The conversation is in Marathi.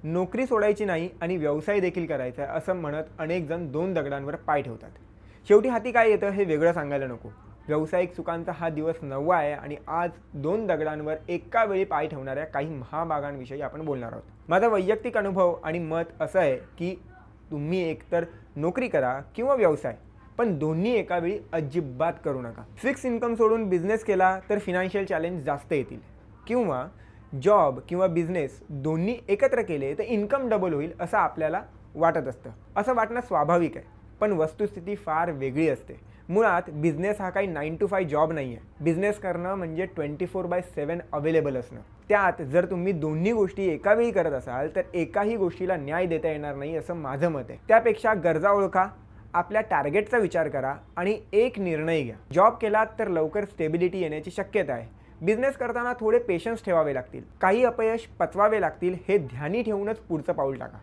नोकरी सोडायची नाही आणि व्यवसाय देखील करायचा आहे असं म्हणत अनेक जण दोन दगडांवर पाय ठेवतात. शेवटी हाती काय येतं हे वेगळं सांगायला नको. व्यावसायिक सुखांचा हा दिवस 9वा आहे आणि आज दोन दगडांवर एका वेळी पाय ठेवणाऱ्या काही महाभागांविषयी आपण बोलणार आहोत. माझा वैयक्तिक अनुभव आणि मत असं आहे की तुम्ही एकतर नोकरी करा किंवा व्यवसाय, पण दोन्ही एका वेळी अजिबात करू नका. फिक्स इन्कम सोडून बिझनेस केला तर फिनान्शियल चॅलेंज जास्त येतील, किंवा जॉब किंवा बिझनेस दोन्ही एकत्र केले तर इन्कम डबल होईल असं आपल्याला वाटत असतं. असं वाटणं स्वाभाविक आहे, पण वस्तुस्थिती फार वेगळी असते. मुळात बिझनेस हा काही 9 to 5 जॉब नाही आहे. बिझनेस करणं म्हणजे 24/7 अवेलेबल असणं. त्यात जर तुम्ही दोन्ही गोष्टी एका वेळी करत असाल तर एकाही गोष्टीला न्याय देता येणार नाही असं माझं मत आहे. त्यापेक्षा गरजा ओळखा, आपल्या टार्गेटचा विचार करा आणि एक निर्णय घ्या. जॉब केलात तर लवकर स्टेबिलिटी येण्याची शक्यता आहे. बिझनेस करताना थोडे पेशन्स ठेवावे लागतील, काही अपयश पचवावे लागतील. हे ध्यानी ठेवूनच पुढचं पाऊल टाका.